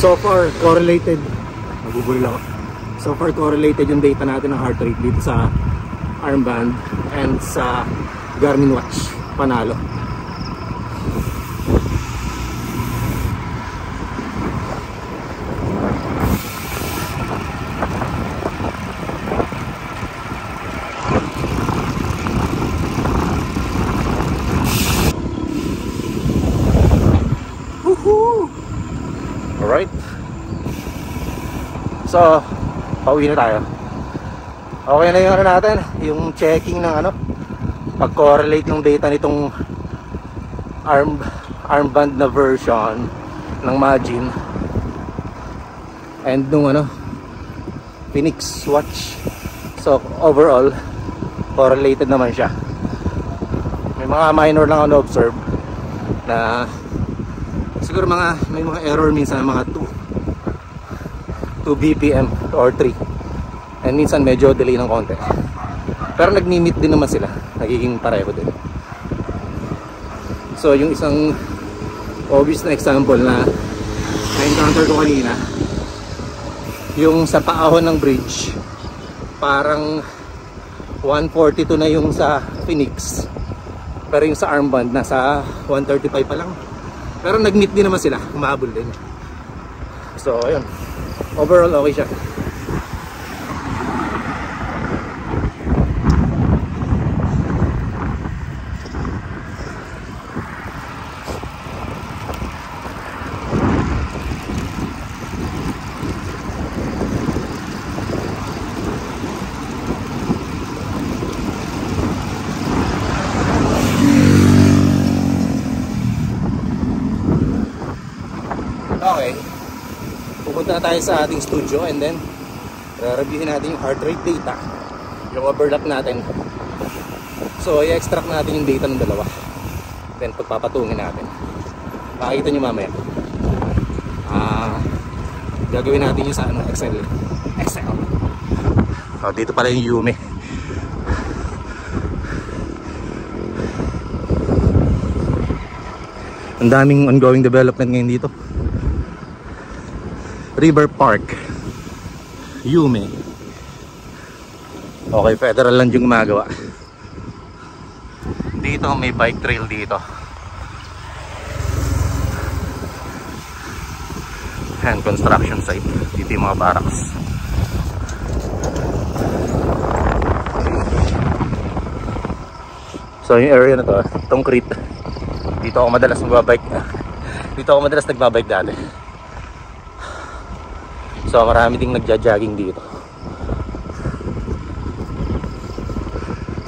So far correlated, nagugulol ako. So far correlated yung data natin ng heart rate dito sa armband and sa Garmin watch. Panalo. Alright. So, pauwi na tayo. Okay na yung ano natin, yung checking ng ano, pag-correlate yung data nitong armband na version ng Magin and nung ano, Phoenix watch. So, overall, correlated naman siya. May mga minor lang ako na-observe na siguro may mga error minsan, mga 2 BPM or 3, and minsan medyo delay ng konti, pero nagmi-meet din naman sila, nagiging pareho din. So yung isang obvious na example na na-encounter ko kanina, yung sa paahon ng bridge, parang 142 na yung sa Phoenix, pero yung sa armband nasa 135 pa lang. Pero nag-meet din naman sila, umahabol din. So, ayun. Overall, okay siya. Okay, pupunta na tayo sa ating studio and then reviewin natin yung heart rate data, yung overlap natin. So i-extract natin yung data ng dalawa, then pagpapatungin natin, makikita nyo mamaya. Gagawin natin yung sa ano, Excel. So, dito pala yung Yume. Ang daming ongoing development ngayon dito. River Park, Yume. Okay, Federal Land yung gumagawa. Dito may bike trail dito. And construction site. Dito yung mga barracks. So yung area na to, concrete. Dito ako madalas magbabike. Dito ako madalas nagbabike dati. So marami ding nagja-jogging dito.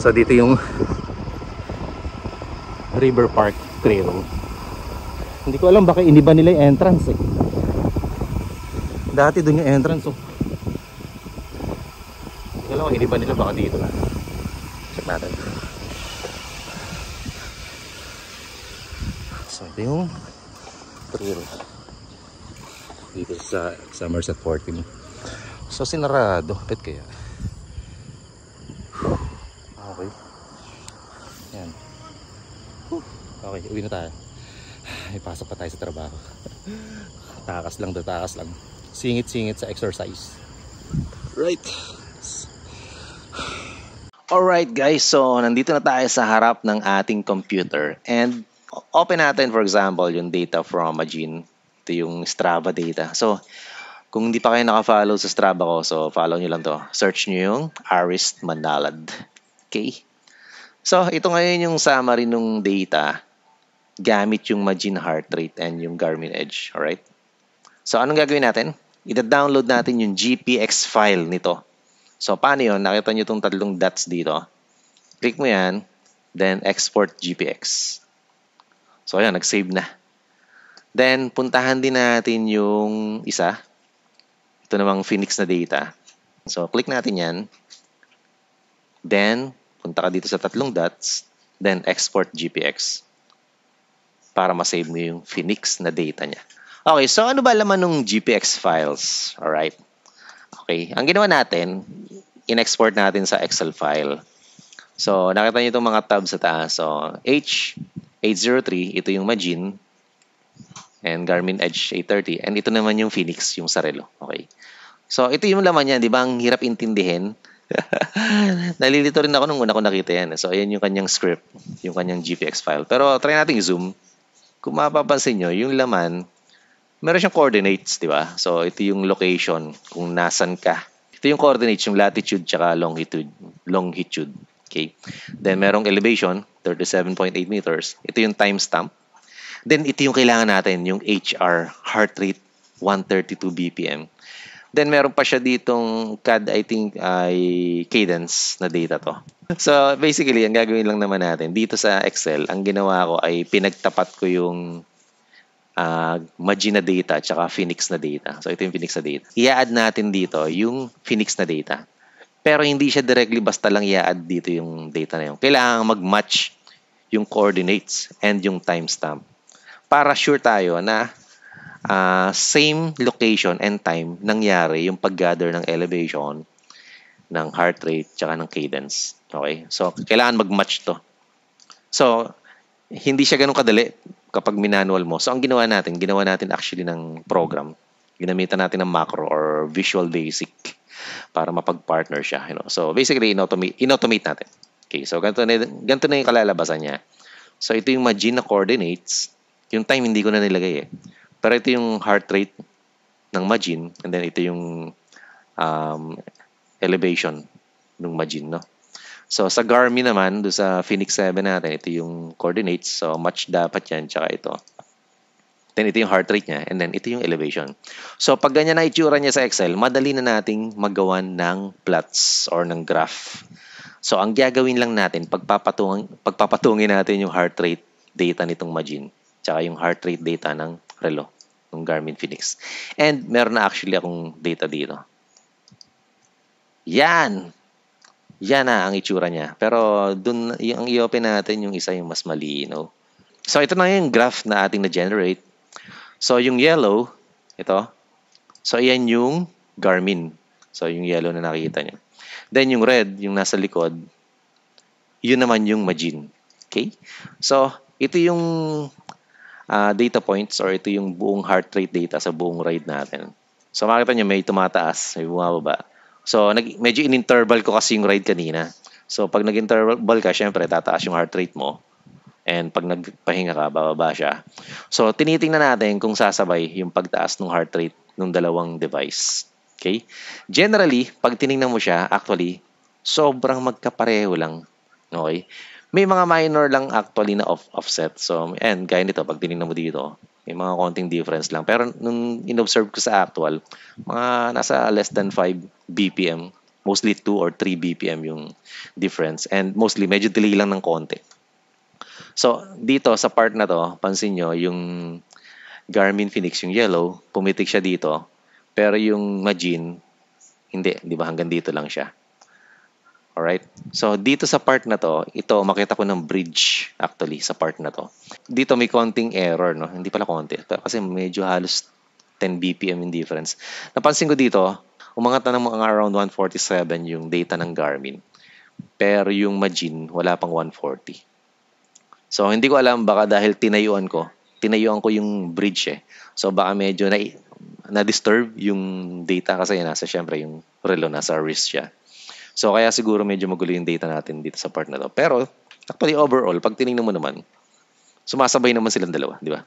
So dito yung River Park Trail. Hindi ko alam baka iniba nila yung entrance eh. Dati doon yung entrance oh. Hindi ko alam kung iniba nila, baka dito na. Check natin. So ito yung trail dito sa Somerset 14. So sinarado, bakit kaya? Okay. Yan. Okay, uwi na tayo. Ipasok pa tayo sa trabaho. Takas lang. Singit-singit sa exercise. Right. Alright guys, so nandito na tayo sa harap ng ating computer. And open natin for example yung data from Magin. Ito yung Strava data. So, kung hindi pa kayo naka-follow sa Strava ko, so follow nyo lang to. Search nyo yung Arist Manalad. Okay? So, ito ngayon yung summary ng data gamit yung Magin heart rate and yung Garmin Edge. Alright? So, anong gagawin natin? Ida-download natin yung GPX file nito. So, paano yun? Nakita nyo itong tatlong dots dito. Click mo yan, then export GPX. So, ayan, nag-save na. Then, puntahan din natin yung isa. Ito namang Phoenix na data. So, click natin yan. Then, punta ka dito sa tatlong dots. Then, export GPX. Para ma-save mo yung Phoenix na data niya. Okay, so ano ba laman ng GPX files? Alright. Okay, ang ginawa natin, in-export natin sa Excel file. So, nakita niyo itong mga tabs sa taas. So, H803, ito yung Magin. and Garmin Edge 830. And ito naman yung Phoenix, yung sa relo. Okay. So, ito yung laman niya, di ba? Ang hirap intindihin. Nalilito rin ako nung una ko nakita yan. So, ayan yung kanyang script, yung kanyang GPX file. Pero, try natin i-zoom. Kung mapapansin nyo, yung laman, meron siyang coordinates, di ba? So, ito yung location, kung nasan ka. Ito yung coordinates, yung latitude tsaka longitude. Longitude. Okay. Then, merong elevation, 37.8 meters. Ito yung timestamp. Then, ito yung kailangan natin, yung HR, heart rate, 132 BPM. Then, meron pa siya ditong CAD, I think, ay cadence na data to. So, basically, ang gagawin lang naman natin, dito sa Excel, ang ginawa ko ay pinagtapat ko yung Magin na data at saka Phoenix na data. So, ito yung Phoenix na data. I-add natin dito yung Phoenix na data. Pero hindi siya directly basta lang i-add dito yung data na yun. Kailangan mag-match yung coordinates and yung timestamp. Para sure tayo na same location and time nangyari yung pag-gather ng elevation, ng heart rate, tsaka ng cadence. Okay? So, kailangan mag-match to. So, hindi siya ganun kadali kapag minanual mo. So, ang ginawa natin actually ng program. Ginamitan natin ng macro or Visual Basic para mapag-partner siya. You know? So, basically, in-automate natin. Okay, so ganito na yung kalalabasan niya. So, ito yung Magin na coordinates. Yung time, hindi ko na nilagay eh. Pero ito yung heart rate ng Magin, and then ito yung elevation ng Magin, no? So, sa Garmin naman, do sa Phoenix 7 natin, ito yung coordinates. So, match dapat yan, tsaka ito. Then, ito yung heart rate niya, and then ito yung elevation. So, pag ganyan na itsura niya sa Excel, madali na nating magawan ng plots or ng graph. So, ang gagawin lang natin, pagpapatungin natin yung heart rate data nitong Magin, tsaka yung heart rate data ng relo, ng Garmin Phoenix. And meron na actually akong data dito. Yan! Yan na ang itsura niya. Pero dun, yung i-open natin yung isa yung mas malinaw. So ito na yung graph na ating na-generate. So yung yellow, ito. So yan yung Garmin. So yung yellow na nakikita niyo. Then yung red, yung nasa likod, yun naman yung Magin. Okay? So ito yung data points or ito yung buong heart rate data sa buong ride natin. So makita nyo may tumataas, may bumababa. So medyo in-interval ko kasi yung ride kanina. So pag nag-interval ka, syempre tataas yung heart rate mo. And pag nagpahinga ka, bababa siya. So tinitingnan natin kung sasabay yung pagtaas ng heart rate ng dalawang device. Okay? Generally, pag tiningnan mo siya, actually, sobrang magkapareho lang. Okay? May mga minor lang actually na offset. So, and gaya nito, pag tinignan mo dito, may mga konting difference lang. Pero nung in-observe ko sa actual, mga nasa less than 5 BPM, mostly 2 or 3 BPM yung difference. And mostly, medyo delay lang ng konti. So, dito sa part na to, pansin nyo, yung Garmin Phoenix, yung yellow, pumitik siya dito. Pero yung Magin, hindi. Di ba? Hanggang dito lang siya. Alright? So, dito sa part na to, ito, makita ko ng bridge actually sa part na to. Dito may konting error, no? Hindi pala konti. Kasi medyo halos 10 BPM in difference. Napansin ko dito, umangat na ng mga around 147 yung data ng Garmin. Pero yung Magin, wala pang 140. So, hindi ko alam, baka dahil tinayuan ko yung bridge eh. So, baka medyo na-disturb yung data kasi nasa, syempre, yung relo, nasa wrist siya. So, kaya siguro medyo magulo yung data natin dito sa part na to. Pero, actually, overall, pag tinignan mo naman, sumasabay naman silang dalawa, di ba?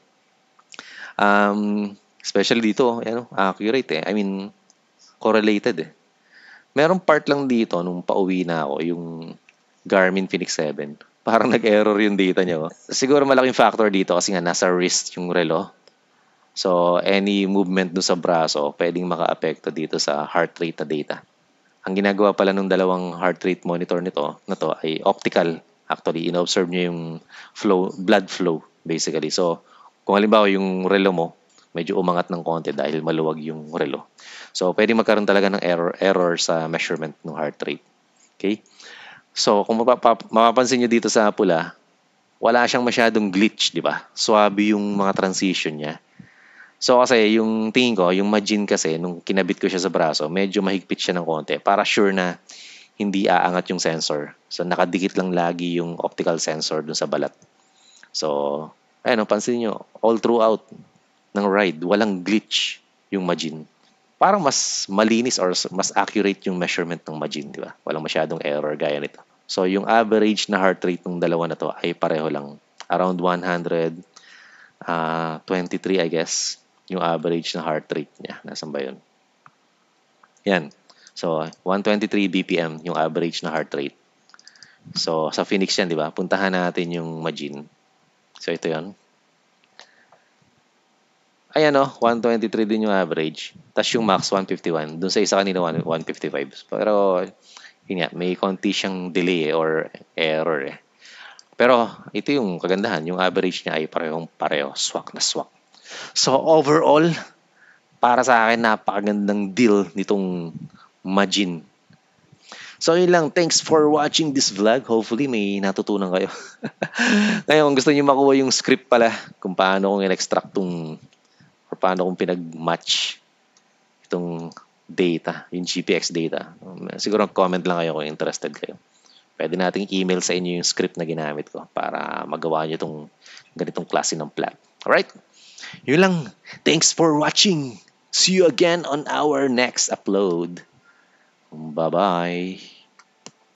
Especially dito, accurate eh. I mean, correlated eh. Merong part lang dito, nung pauwi na ako, yung Garmin Phoenix 7, parang nag-error yung data niya. Siguro malaking factor dito kasi nga nasa wrist yung relo. So, any movement dun sa braso, pwedeng maka-apekto dito sa heart rate na data. Ang ginagawa pala ng dalawang heart rate monitor na to ay optical. Actually, in-observe niya yung blood flow basically. So, kung halimbawa yung relo mo, medyo umangat ng konti dahil maluwag yung relo. So, pwede magkaroon talaga ng error sa measurement ng heart rate. Okay? So, kung mapapansin niyo dito sa pula, wala siyang masyadong glitch, di ba? Swabe yung mga transition niya. So kasi yung tingin ko, yung Magin kasi, nung kinabit ko siya sa braso, medyo mahigpit siya ng konti para sure na hindi aangat yung sensor. So nakadikit lang lagi yung optical sensor dun sa balat. So, ayun, pansin nyo, all throughout, ng ride. Walang glitch yung Majin. Parang mas malinis or mas accurate yung measurement ng Majin, di ba? Walang masyadong error gaya nito. So, yung average na heart rate ng dalawa na to ay pareho lang. Around 123, I guess, yung average na heart rate niya. Nasaan ba yun? Yan. So, 123 BPM yung average na heart rate. So, sa Phoenix yan, di ba? Puntahan natin yung Majin. So, ito yon. Ayan o, 123 din yung average. Tapos yung max, 151. Doon sa isa kanina, 155. Pero, yun nga, may konti siyang delay or error eh. Pero, ito yung kagandahan. Yung average niya ay parehong pareho. Swak na swak. So, overall, para sa akin, napakagandang deal nitong Majin. So, yun lang. Thanks for watching this vlog. Hopefully, may natutunan kayo. Ngayon, kung gusto niyo makuha yung script pala, kung paano kong in-extract tong or paano kung pinag-match itong data, yung GPX data. Siguro comment lang kayo kung interested kayo. Pwede nating email sa inyo yung script na ginamit ko para magawa nyo itong ganitong klase ng plot. Alright? Yun lang. Thanks for watching. See you again on our next upload. Bye-bye.